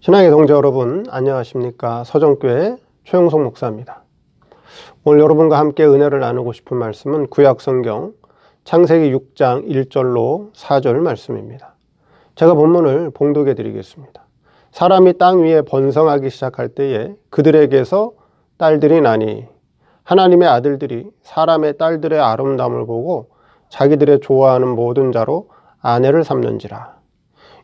신앙의 동지 여러분, 안녕하십니까? 서정교회 최용석 목사입니다. 오늘 여러분과 함께 은혜를 나누고 싶은 말씀은 구약성경 창세기 6장 1절로 4절 말씀입니다. 제가 본문을 봉독해 드리겠습니다. 사람이 땅 위에 번성하기 시작할 때에 그들에게서 딸들이 나니 하나님의 아들들이 사람의 딸들의 아름다움을 보고 자기들의 좋아하는 모든 자로 아내를 삼는지라.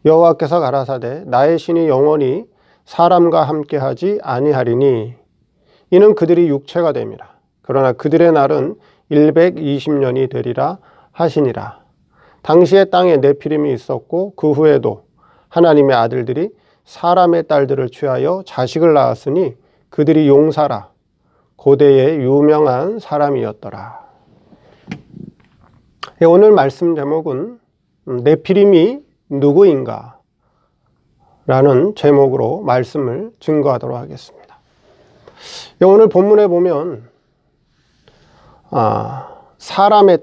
여호와께서 가라사대 나의 신이 영원히 사람과 함께하지 아니하리니 이는 그들이 육체가 됨이라. 그러나 그들의 날은 120년이 되리라 하시니라. 당시에 땅에 네피림이 있었고 그 후에도 하나님의 아들들이 사람의 딸들을 취하여 자식을 낳았으니 그들이 용사라. 고대의 유명한 사람이었더라. 오늘 말씀 제목은 네피림이 누구인가? 라는 제목으로 말씀을 증거하도록 하겠습니다. 오늘 본문에 보면 사람의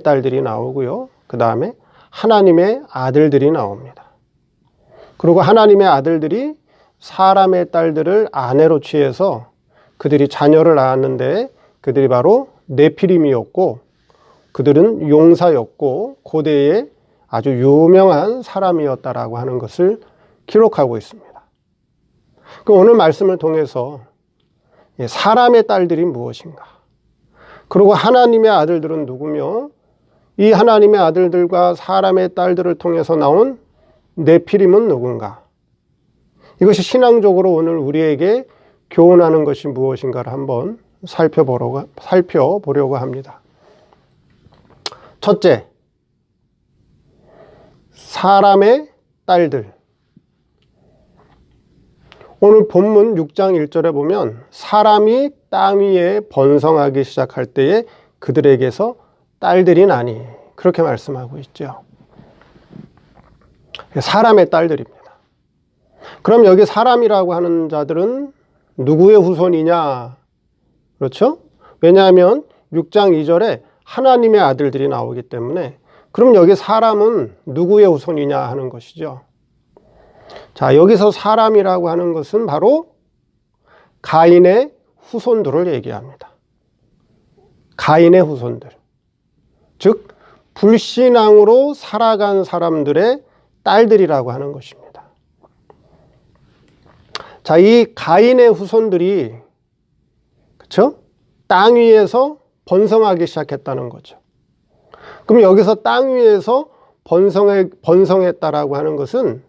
딸들이 나오고요. 그 다음에 하나님의 아들들이 나옵니다. 그리고 하나님의 아들들이 사람의 딸들을 아내로 취해서 그들이 자녀를 낳았는데 그들이 바로 네피림이었고 그들은 용사였고 고대의 아주 유명한 사람이었다라고 하는 것을 기록하고 있습니다. 오늘 말씀을 통해서 사람의 딸들이 무엇인가? 그리고 하나님의 아들들은 누구며 이 하나님의 아들들과 사람의 딸들을 통해서 나온 네피림은 누군가? 이것이 신앙적으로 오늘 우리에게 교훈하는 것이 무엇인가를 한번 살펴보려고 합니다. 첫째, 사람의 딸들. 오늘 본문 6장 1절에 보면 사람이 땅 위에 번성하기 시작할 때에 그들에게서 딸들이 나니 그렇게 말씀하고 있죠. 사람의 딸들입니다. 그럼 여기 사람이라고 하는 자들은 누구의 후손이냐? 그렇죠? 왜냐하면 6장 2절에 하나님의 아들들이 나오기 때문에 그럼 여기 사람은 누구의 후손이냐 하는 것이죠. 자, 여기서 사람이라고 하는 것은 바로 가인의 후손들을 얘기합니다. 가인의 후손들. 즉 불신앙으로 살아간 사람들의 딸들이라고 하는 것입니다. 자, 이 가인의 후손들이 그렇죠? 땅 위에서 번성하기 시작했다는 거죠. 그럼 여기서 땅 위에서 번성했다라고 하는 것은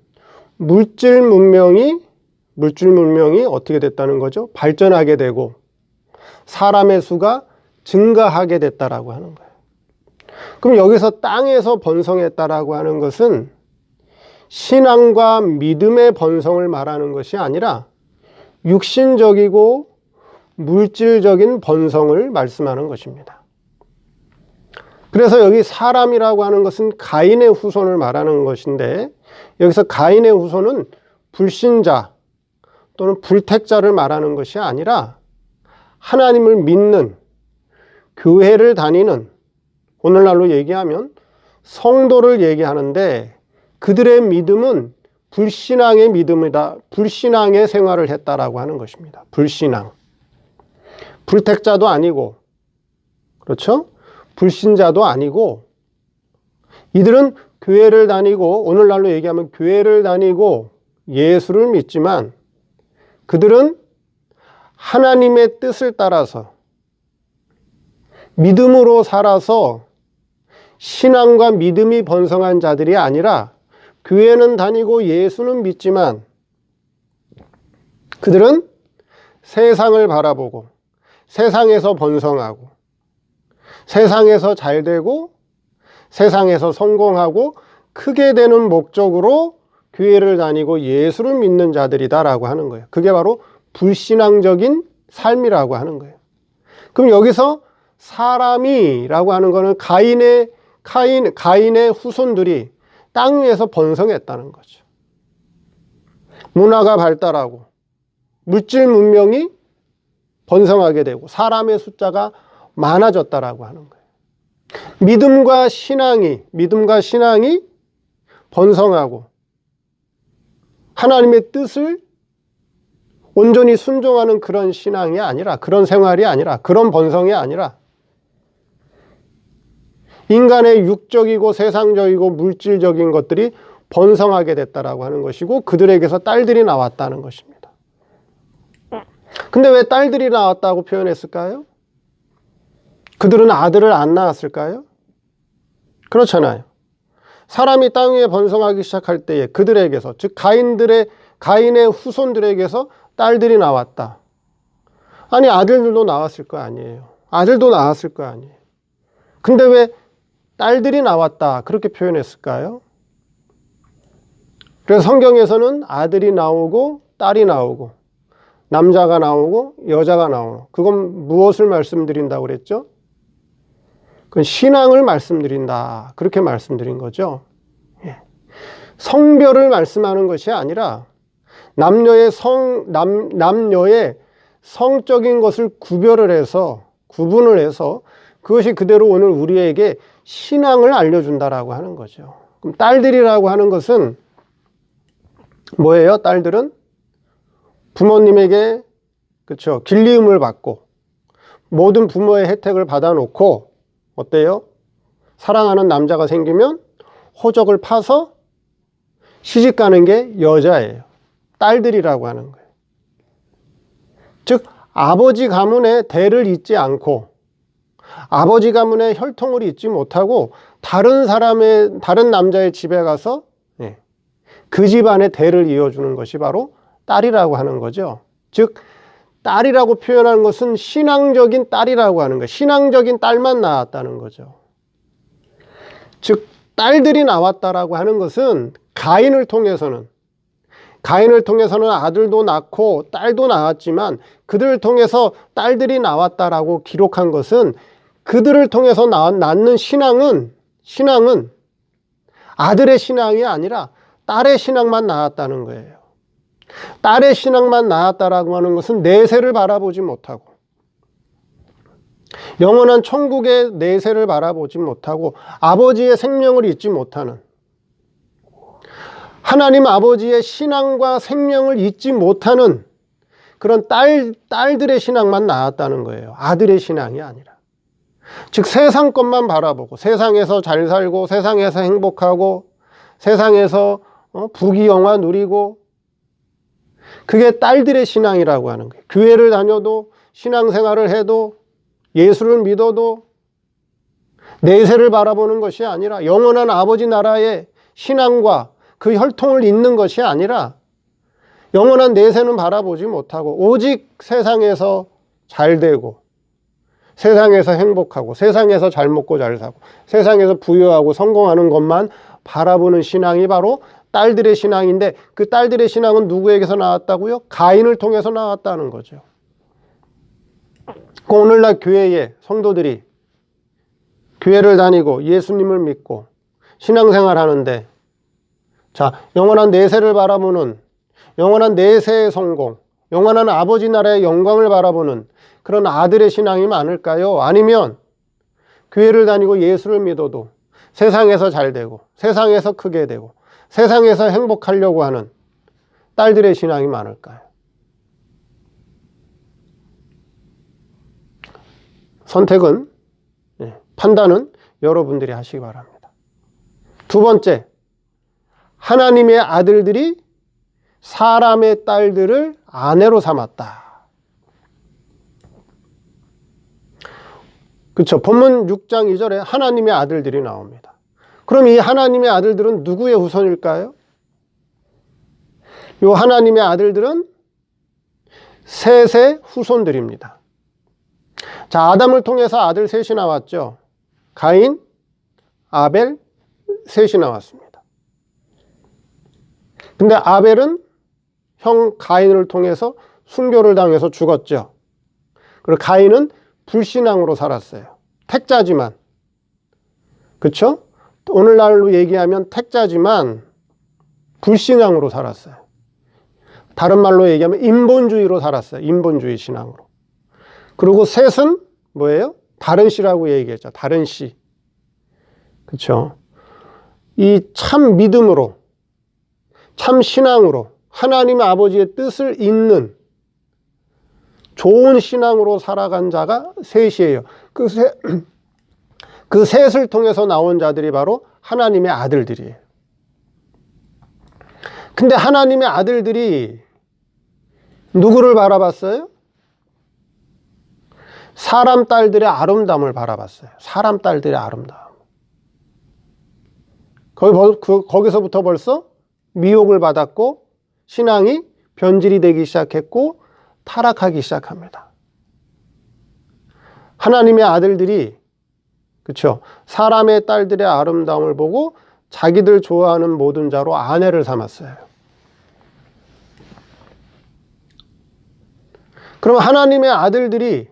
물질 문명이 어떻게 됐다는 거죠? 발전하게 되고 사람의 수가 증가하게 됐다라고 하는 거예요. 그럼 여기서 땅에서 번성했다라고 하는 것은 신앙과 믿음의 번성을 말하는 것이 아니라 육신적이고 물질적인 번성을 말씀하는 것입니다. 그래서 여기 사람이라고 하는 것은 가인의 후손을 말하는 것인데 여기서 가인의 후손은 불신자 또는 불택자를 말하는 것이 아니라 하나님을 믿는 교회를 다니는 오늘날로 얘기하면 성도를 얘기하는데 그들의 믿음은 불신앙의 믿음이다. 불신앙의 생활을 했다라고 하는 것입니다. 불신앙. 불택자도 아니고 그렇죠? 불신자도 아니고 이들은 교회를 다니고 오늘날로 얘기하면 교회를 다니고 예수를 믿지만 그들은 하나님의 뜻을 따라서 믿음으로 살아서 신앙과 믿음이 번성한 자들이 아니라 교회는 다니고 예수는 믿지만 그들은 세상을 바라보고 세상에서 번성하고 세상에서 잘되고 세상에서 성공하고 크게 되는 목적으로 교회를 다니고 예수를 믿는 자들이다라고 하는 거예요. 그게 바로 불신앙적인 삶이라고 하는 거예요. 그럼 여기서 사람이라고 하는 거는 가인의 후손들이 땅 위에서 번성했다는 거죠. 문화가 발달하고 물질 문명이 번성하게 되고 사람의 숫자가 많아졌다라고 하는 거예요. 믿음과 신앙이 번성하고 하나님의 뜻을 온전히 순종하는 그런 신앙이 아니라, 그런 생활이 아니라, 그런 번성이 아니라 인간의 육적이고 세상적이고 물질적인 것들이 번성하게 됐다라고 하는 것이고 그들에게서 딸들이 나왔다는 것입니다. 근데 왜 딸들이 나왔다고 표현했을까요? 그들은 아들을 안 낳았을까요? 그렇잖아요. 사람이 땅 위에 번성하기 시작할 때에 그들에게서, 즉 가인의 후손들에게서 딸들이 나왔다. 아니, 아들들도 나왔을 거 아니에요. 아들도 나왔을 거 아니에요. 근데 왜 딸들이 나왔다 그렇게 표현했을까요? 그래서 성경에서는 아들이 나오고 딸이 나오고 남자가 나오고 여자가 나오고, 그건 무엇을 말씀드린다고 그랬죠? 그건 신앙을 말씀드린다 그렇게 말씀드린 거죠. 성별을 말씀하는 것이 아니라 남녀의 성적인 것을 구분을 해서 그것이 그대로 오늘 우리에게 신앙을 알려준다라고 하는 거죠. 그럼 딸들이라고 하는 것은 뭐예요? 딸들은 부모님에게, 그렇죠, 길리움을 받고 모든 부모의 혜택을 받아놓고 어때요? 사랑하는 남자가 생기면 호적을 파서 시집 가는 게 여자예요. 딸들이라고 하는 거예요. 즉 아버지 가문의 대를 잇지 않고 아버지 가문의 혈통을 잇지 못하고 다른 남자의 집에 가서 그 집안의 대를 이어주는 것이 바로 딸이라고 하는 거죠. 즉 딸이라고 표현하는 것은 신앙적인 딸이라고 하는 거예요. 신앙적인 딸만 낳았다는 거죠. 즉 딸들이 나왔다라고 하는 것은 가인을 통해서는 아들도 낳고 딸도 낳았지만 그들을 통해서 딸들이 나왔다라고 기록한 것은 그들을 통해서 낳는 신앙은 아들의 신앙이 아니라 딸의 신앙만 낳았다는 거예요. 딸의 신앙만 낳았다라고 하는 것은 내세를 바라보지 못하고 영원한 천국의 내세를 바라보지 못하고 아버지의 생명을 잊지 못하는, 하나님 아버지의 신앙과 생명을 잊지 못하는 그런 딸들의 신앙만 낳았다는 거예요. 아들의 신앙이 아니라. 즉 세상 것만 바라보고 세상에서 잘 살고 세상에서 행복하고 세상에서 부귀영화 누리고, 그게 딸들의 신앙이라고 하는 거예요. 교회를 다녀도 신앙생활을 해도 예수를 믿어도 내세를 바라보는 것이 아니라 영원한 아버지 나라의 신앙과 그 혈통을 잇는 것이 아니라 영원한 내세는 바라보지 못하고 오직 세상에서 잘 되고 세상에서 행복하고 세상에서 잘 먹고 잘 사고 세상에서 부유하고 성공하는 것만 바라보는 신앙이 바로 딸들의 신앙인데, 그 딸들의 신앙은 누구에게서 나왔다고요? 가인을 통해서 나왔다는 거죠. 오늘날 교회에 성도들이 교회를 다니고 예수님을 믿고 신앙생활 하는데, 자, 영원한 내세를 바라보는, 영원한 내세의 성공, 영원한 아버지 나라의 영광을 바라보는 그런 아들의 신앙이 많을까요? 아니면 교회를 다니고 예수를 믿어도 세상에서 잘 되고 세상에서 크게 되고 세상에서 행복하려고 하는 딸들의 신앙이 많을까요? 선택은, 판단은 여러분들이 하시기 바랍니다. 두 번째, 하나님의 아들들이 사람의 딸들을 아내로 삼았다. 그렇죠. 본문 6장 2절에 하나님의 아들들이 나옵니다. 그럼 이 하나님의 아들들은 누구의 후손일까요? 이 하나님의 아들들은 셋의 후손들입니다. 자, 아담을 통해서 아들 셋이 나왔죠. 가인, 아벨, 셋이 나왔습니다. 근데 아벨은 형 가인을 통해서 순교를 당해서 죽었죠. 그리고 가인은 불신앙으로 살았어요. 택자지만, 그렇죠? 오늘날로 얘기하면 택자지만 불신앙으로 살았어요. 다른 말로 얘기하면 인본주의로 살았어요. 인본주의 신앙으로. 그리고 셋은 뭐예요? 다른 씨라고 얘기했죠. 다른 씨. 그렇죠? 이 참 믿음으로, 참 신앙으로 하나님 아버지의 뜻을 잇는 좋은 신앙으로 살아간 자가 셋이에요. 그 셋을 통해서 나온 자들이 바로 하나님의 아들들이에요. 근데 하나님의 아들들이 누구를 바라봤어요? 사람 딸들의 아름다움을 바라봤어요. 사람 딸들의 아름다움. 거기서부터 벌써 미혹을 받았고 신앙이 변질이 되기 시작했고 타락하기 시작합니다. 하나님의 아들들이 그렇죠. 사람의 딸들의 아름다움을 보고 자기들 좋아하는 모든 자로 아내를 삼았어요. 그럼 하나님의 아들들이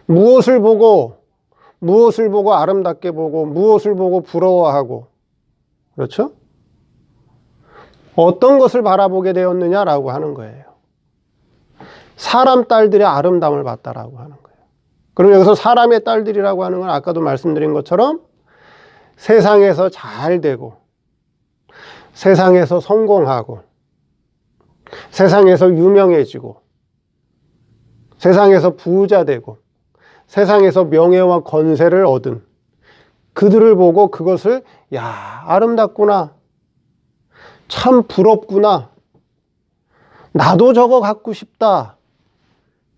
무엇을 보고 아름답게 보고 무엇을 보고 부러워하고 그렇죠? 어떤 것을 바라보게 되었느냐라고 하는 거예요. 사람 딸들의 아름다움을 봤다라고 하는 거예요. 그럼 여기서 사람의 딸들이라고 하는 건 아까도 말씀드린 것처럼 세상에서 잘 되고 세상에서 성공하고 세상에서 유명해지고 세상에서 부자 되고 세상에서 명예와 권세를 얻은 그들을 보고 그것을 야, 아름답구나. 참 부럽구나. 나도 저거 갖고 싶다.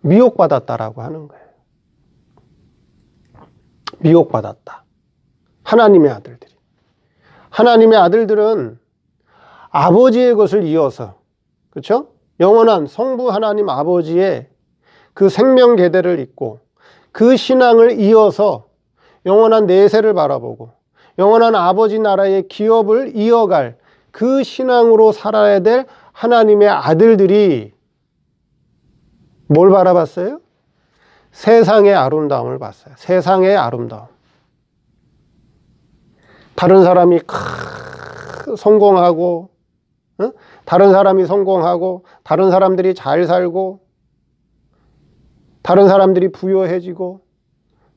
미혹받았다라고 하는 거예요. 미혹받았다. 하나님의 아들들이. 하나님의 아들들은 아버지의 것을 이어서, 그렇죠? 영원한 성부 하나님 아버지의 그 생명 계대를 잇고 그 신앙을 이어서 영원한 내세를 바라보고 영원한 아버지 나라의 기업을 이어갈 그 신앙으로 살아야 될 하나님의 아들들이 뭘 바라봤어요? 세상의 아름다움을 봤어요. 세상의 아름다움. 다른 사람이 성공하고, 다른 사람이 성공하고, 다른 사람들이 잘 살고, 다른 사람들이 부유해지고,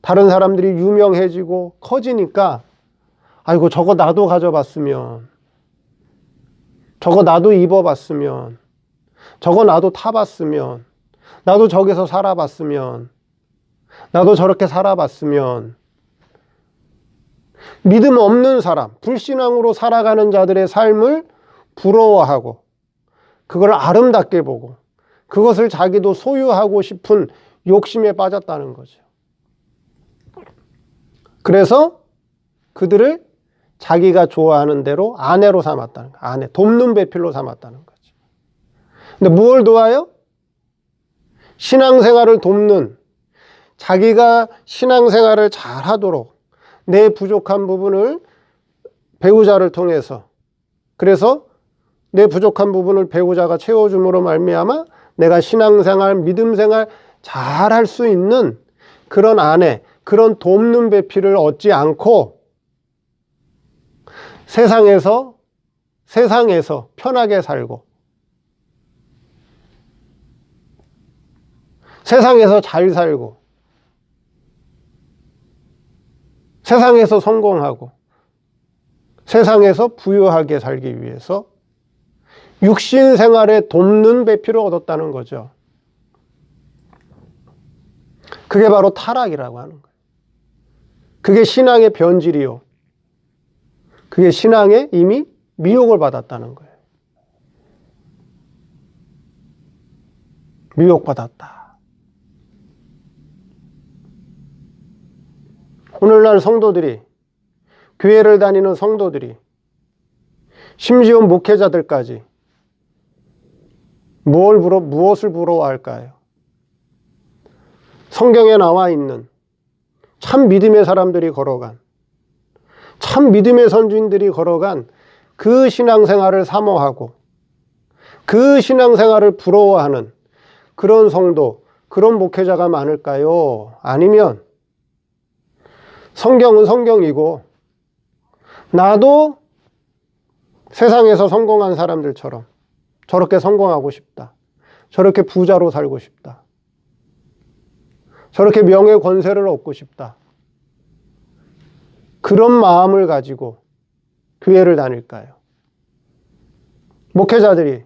다른 사람들이 유명해지고, 커지니까, 아이고, 저거 나도 가져봤으면, 저거 나도 입어봤으면, 저거 나도 타봤으면, 나도 저기서 살아봤으면, 나도 저렇게 살아봤으면, 믿음 없는 사람, 불신앙으로 살아가는 자들의 삶을 부러워하고 그걸 아름답게 보고 그것을 자기도 소유하고 싶은 욕심에 빠졌다는 거죠. 그래서 그들을 자기가 좋아하는 대로 아내로 삼았다는 거예요. 아내, 돕는 배필로 삼았다는 거죠. 근데 뭘 도와요? 신앙생활을 돕는, 자기가 신앙생활을 잘 하도록 내 부족한 부분을 배우자를 통해서, 그래서 내 부족한 부분을 배우자가 채워줌으로 말미암아 내가 신앙생활, 믿음생활 잘 할 수 있는 그런 아내, 그런 돕는 배필을 얻지 않고 세상에서 편하게 살고 세상에서 잘 살고 세상에서 성공하고 세상에서 부유하게 살기 위해서 육신 생활에 돕는 배필을 얻었다는 거죠. 그게 바로 타락이라고 하는 거예요. 그게 신앙의 변질이요. 그게 신앙에 이미 미혹을 받았다는 거예요. 미혹받았다. 오늘날 성도들이, 교회를 다니는 성도들이, 심지어 목회자들까지 무엇을 부러워할까요? 성경에 나와 있는 참 믿음의 사람들이 걸어간, 참 믿음의 선주인들이 걸어간 그 신앙생활을 사모하고 그 신앙생활을 부러워하는 그런 성도, 그런 목회자가 많을까요? 아니면 성경은 성경이고 나도 세상에서 성공한 사람들처럼 저렇게 성공하고 싶다. 저렇게 부자로 살고 싶다. 저렇게 명예 권세를 얻고 싶다. 그런 마음을 가지고 교회를 다닐까요? 목회자들이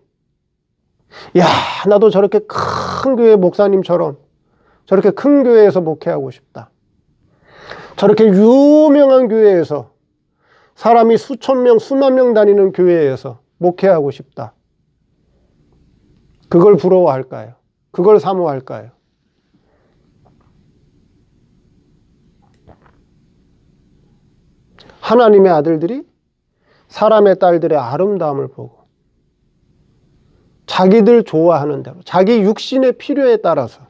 야, 나도 저렇게 큰 교회 목사님처럼 저렇게 큰 교회에서 목회하고 싶다. 저렇게 유명한 교회에서 사람이 수천 명, 수만 명 다니는 교회에서 목회하고 싶다. 그걸 부러워할까요? 그걸 사모할까요? 하나님의 아들들이 사람의 딸들의 아름다움을 보고 자기들 좋아하는 대로, 자기 육신의 필요에 따라서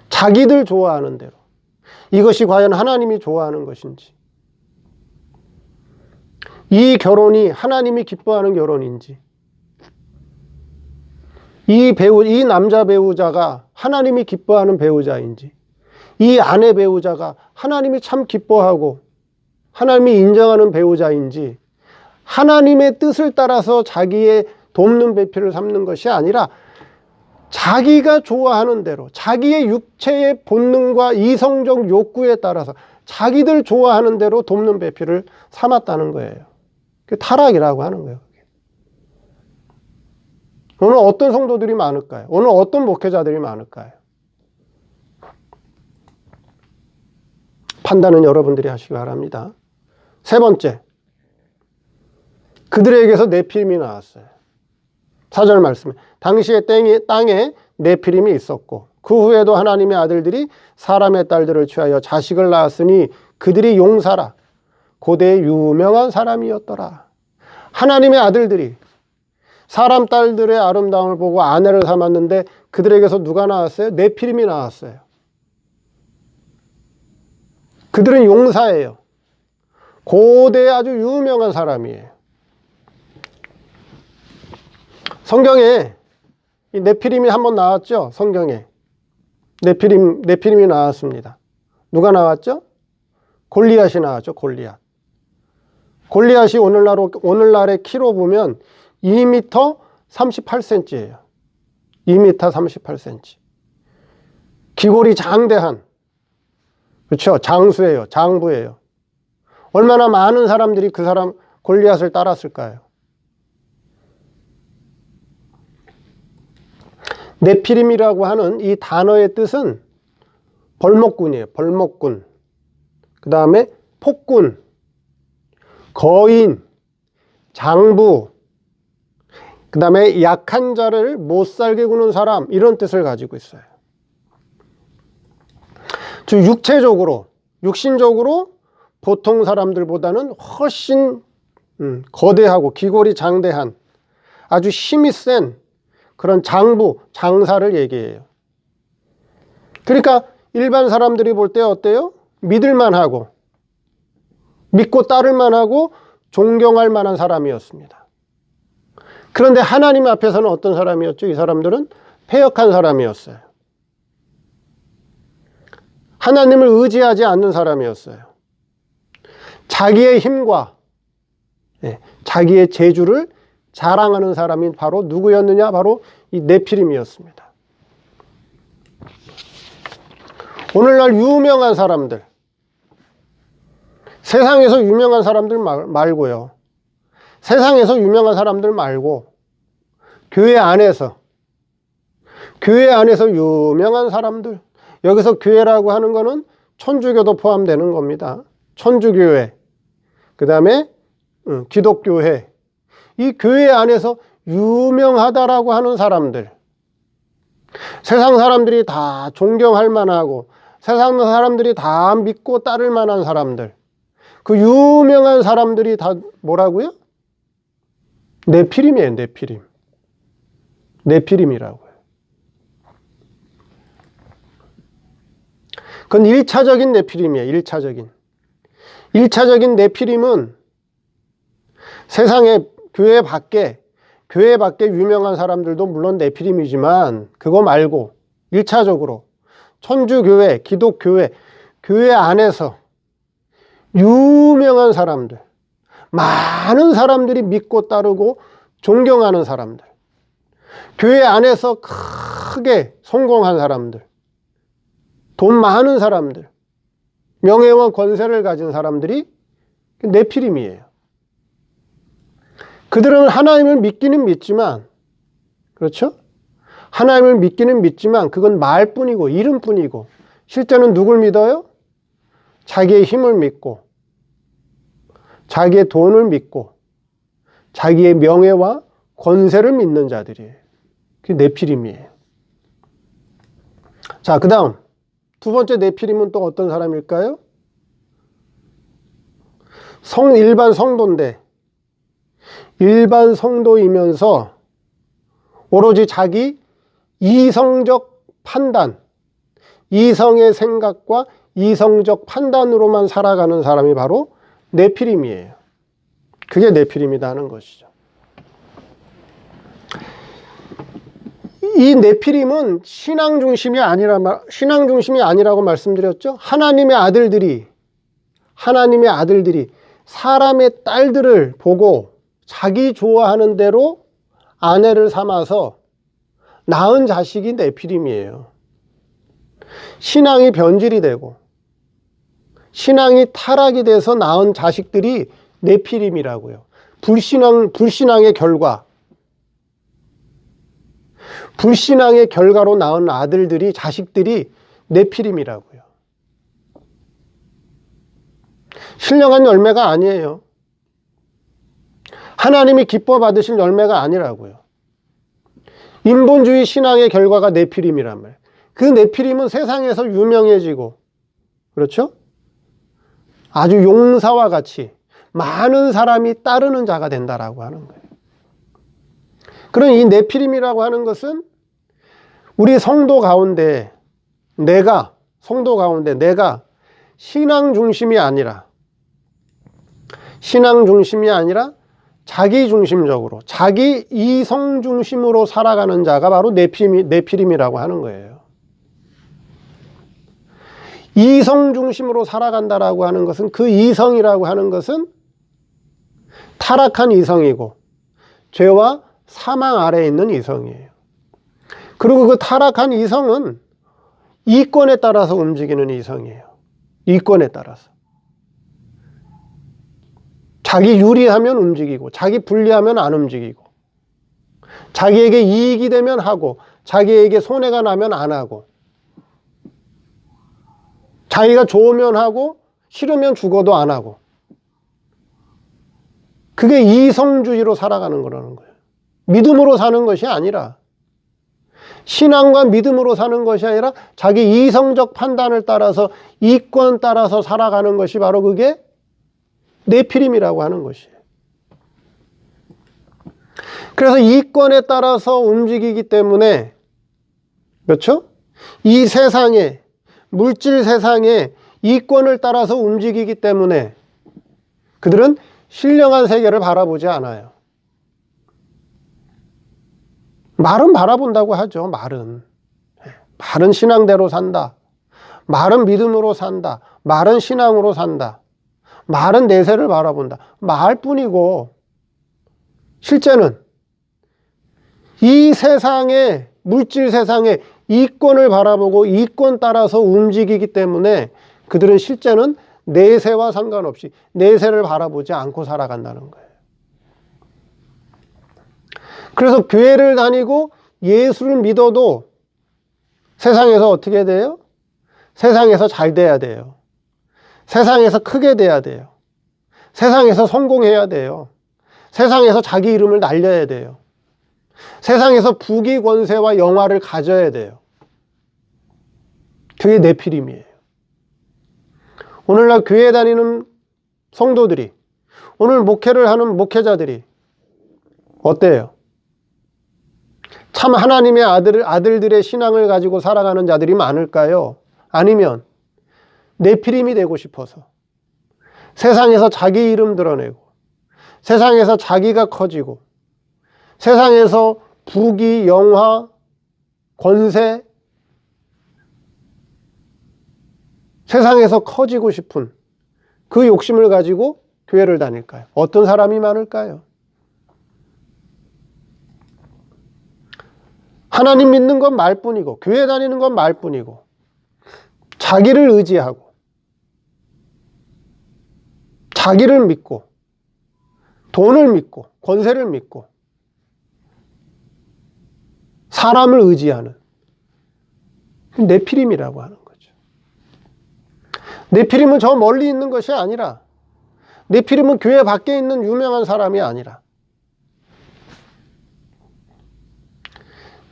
자기들 좋아하는 대로, 이것이 과연 하나님이 좋아하는 것인지, 이 결혼이 하나님이 기뻐하는 결혼인지, 이 남자 배우자가 하나님이 기뻐하는 배우자인지, 이 아내 배우자가 하나님이 참 기뻐하고 하나님이 인정하는 배우자인지, 하나님의 뜻을 따라서 자기의 돕는 배필을 삼는 것이 아니라 자기가 좋아하는 대로, 자기의 육체의 본능과 이성적 욕구에 따라서 자기들 좋아하는 대로 돕는 배필을 삼았다는 거예요. 그게 타락이라고 하는 거예요. 오늘 어떤 성도들이 많을까요? 오늘 어떤 목회자들이 많을까요? 판단은 여러분들이 하시기 바랍니다. 세 번째, 그들에게서 네피림이 나왔어요. 4절 말씀에 당시에 땅에 네피림이 있었고 그 후에도 하나님의 아들들이 사람의 딸들을 취하여 자식을 낳았으니 그들이 용사라 고대의 유명한 사람이었더라. 하나님의 아들들이 사람 딸들의 아름다움을 보고 아내를 삼았는데 그들에게서 누가 나왔어요? 네피림이 나왔어요. 그들은 용사예요. 고대의 아주 유명한 사람이에요. 성경에 이 네피림이 한번 나왔죠? 성경에 네피림이 나왔습니다. 누가 나왔죠? 골리앗이 나왔죠. 골리앗이 오늘날의 키로 보면 2m 38cm예요. 2m 38cm. 기골이 장대한, 그렇죠? 장수예요. 장부예요. 얼마나 많은 사람들이 그 사람 골리앗을 따랐을까요? 네피림이라고 하는 이 단어의 뜻은 벌목군이에요. 벌목군. 그 다음에 폭군, 거인, 장부, 그 다음에 약한 자를 못 살게 구는 사람, 이런 뜻을 가지고 있어요. 즉 육신적으로 보통 사람들보다는 훨씬 거대하고 기골이 장대한 아주 힘이 센 그런 장부, 장사를 얘기해요. 그러니까 일반 사람들이 볼 때 어때요? 믿을만하고 믿고 따를만하고 존경할 만한 사람이었습니다. 그런데 하나님 앞에서는 어떤 사람이었죠? 이 사람들은 패역한 사람이었어요. 하나님을 의지하지 않는 사람이었어요. 자기의 힘과 자기의 재주를 자랑하는 사람이 바로 누구였느냐? 바로 이 네피림이었습니다. 오늘날 유명한 사람들, 세상에서 유명한 사람들 말고요. 세상에서 유명한 사람들 말고 교회 안에서 유명한 사람들, 여기서 교회라고 하는 거는 천주교도 포함되는 겁니다. 천주교회, 그 다음에 기독교회, 이 교회 안에서 유명하다라고 하는 사람들, 세상 사람들이 다 존경할 만하고 세상 사람들이 다 믿고 따를 만한 사람들, 그 유명한 사람들이 다 뭐라고요? 네피림이에요. 네피림이라고요. 그건 1차적인 네피림이에요. 1차적인 네피림은 세상에 교회 밖에 유명한 사람들도 물론 네피림이지만 그거 말고 1차적으로 천주교회, 기독교회, 교회 안에서 유명한 사람들, 많은 사람들이 믿고 따르고 존경하는 사람들, 교회 안에서 크게 성공한 사람들, 돈 많은 사람들, 명예와 권세를 가진 사람들이 네피림이에요. 그들은 하나님을 믿기는 믿지만 그렇죠? 하나님을 믿기는 믿지만 그건 말뿐이고 이름뿐이고 실제는 누굴 믿어요? 자기의 힘을 믿고 자기의 돈을 믿고 자기의 명예와 권세를 믿는 자들이에요. 그게 네피림이에요. 자, 그 다음 두 번째 네피림은 또 어떤 사람일까요? 일반 성도인데 일반 성도이면서 오로지 자기 이성적 판단, 이성의 생각과 이성적 판단으로만 살아가는 사람이 바로 네피림이에요. 그게 네피림이다 하는 것이죠. 이 네피림은 신앙 중심이 아니라고 말씀드렸죠. 하나님의 아들들이 사람의 딸들을 보고 자기 좋아하는 대로 아내를 삼아서 낳은 자식이 네피림이에요. 신앙이 변질이 되고 신앙이 타락이 돼서 낳은 자식들이 네피림이라고요. 불신앙의 결과, 불신앙의 결과로 낳은 자식들이 네피림이라고요. 신령한 열매가 아니에요. 하나님이 기뻐 받으실 열매가 아니라고요. 인본주의 신앙의 결과가 네피림이란 말이에요. 그 네피림은 세상에서 유명해지고, 그렇죠? 아주 용사와 같이 많은 사람이 따르는 자가 된다라고 하는 거예요. 그런 이 네피림이라고 하는 것은 우리 성도 가운데 내가 신앙 중심이 아니라 자기 중심적으로 자기 이성 중심으로 살아가는 자가 바로 네피림이라고 하는 거예요. 이성 중심으로 살아간다라고 하는 것은 그 이성이라고 하는 것은 타락한 이성이고 죄와 사망 아래에 있는 이성이에요. 그리고 그 타락한 이성은 이권에 따라서 움직이는 이성이에요. 이권에 따라서. 자기 유리하면 움직이고 자기 불리하면 안 움직이고 자기에게 이익이 되면 하고 자기에게 손해가 나면 안 하고 자기가 좋으면 하고 싫으면 죽어도 안 하고 그게 이성주의로 살아가는 거라는 거예요. 믿음으로 사는 것이 아니라 신앙과 믿음으로 사는 것이 아니라 자기 이성적 판단을 따라서 이권 따라서 살아가는 것이 바로 그게 네피림이라고 하는 것이에요. 그래서 이권에 따라서 움직이기 때문에 그렇죠? 이 세상에 물질 세상에 이권을 따라서 움직이기 때문에 그들은 신령한 세계를 바라보지 않아요. 말은 바라본다고 하죠. 말은 신앙대로 산다. 말은 믿음으로 산다. 말은 신앙으로 산다. 말은 내세를 바라본다. 말뿐이고 실제는 이 세상에 물질 세상에 이권을 바라보고 이권 따라서 움직이기 때문에 그들은 실제는 내세와 상관없이 내세를 바라보지 않고 살아간다는 거예요. 그래서 교회를 다니고 예수를 믿어도 세상에서 어떻게 돼요? 세상에서 잘 돼야 돼요. 세상에서 크게 돼야 돼요. 세상에서 성공해야 돼요. 세상에서 자기 이름을 날려야 돼요. 세상에서 부귀 권세와 영화를 가져야 돼요. 그게 네피림이에요. 오늘날 교회 다니는 성도들이, 오늘 목회를 하는 목회자들이 어때요? 참 하나님의 아들들의 신앙을 가지고 살아가는 자들이 많을까요? 아니면 네피림이 되고 싶어서 세상에서 자기 이름 드러내고 세상에서 자기가 커지고 세상에서 부귀, 영화, 권세 세상에서 커지고 싶은 그 욕심을 가지고 교회를 다닐까요? 어떤 사람이 많을까요? 하나님 믿는 건 말뿐이고 교회 다니는 건 말뿐이고 자기를 의지하고 자기를 믿고 돈을 믿고 권세를 믿고 사람을 의지하는 네피림이라고 하는 거죠. 네피림은 저 멀리 있는 것이 아니라, 네피림은 교회 밖에 있는 유명한 사람이 아니라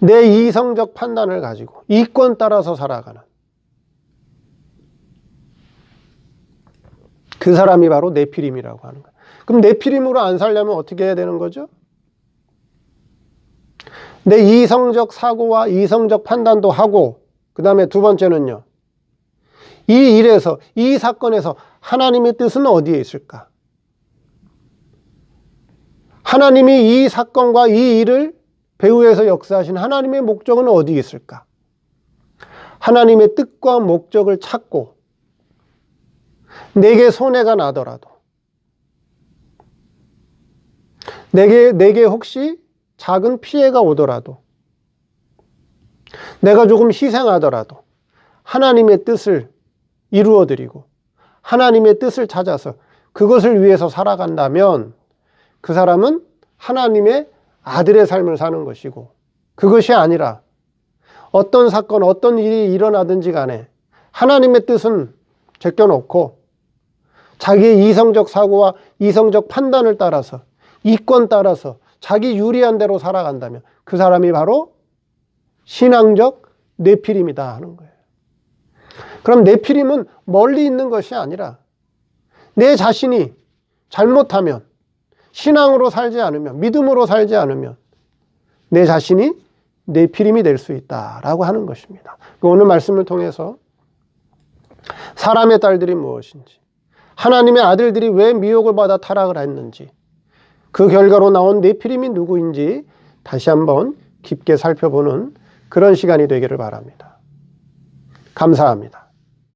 내 이성적 판단을 가지고 이권 따라서 살아가는 그 사람이 바로 네피림이라고 하는 거예요. 그럼 네피림으로 안 살려면 어떻게 해야 되는 거죠? 내 이성적 사고와 이성적 판단도 하고, 그 다음에 두 번째는요, 이 일에서, 이 사건에서 하나님의 뜻은 어디에 있을까? 하나님이 이 사건과 이 일을 배후에서 역사하신 하나님의 목적은 어디에 있을까? 하나님의 뜻과 목적을 찾고 내게 손해가 나더라도, 내게 혹시 작은 피해가 오더라도, 내가 조금 희생하더라도 하나님의 뜻을 이루어드리고 하나님의 뜻을 찾아서 그것을 위해서 살아간다면 그 사람은 하나님의 아들의 삶을 사는 것이고, 그것이 아니라 어떤 사건, 어떤 일이 일어나든지 간에 하나님의 뜻은 제껴놓고 자기의 이성적 사고와 이성적 판단을 따라서, 이권 따라서 자기 유리한 대로 살아간다면 그 사람이 바로 신앙적 네피림이다 하는 거예요. 그럼 네피림은 멀리 있는 것이 아니라 내 자신이 잘못하면, 신앙으로 살지 않으면, 믿음으로 살지 않으면 내 자신이 네피림이 될 수 있다라고 하는 것입니다. 오늘 말씀을 통해서 사람의 딸들이 무엇인지, 하나님의 아들들이 왜 미혹을 받아 타락을 했는지, 그 결과로 나온 네피림이 누구인지 다시 한번 깊게 살펴보는 그런 시간이 되기를 바랍니다. 감사합니다.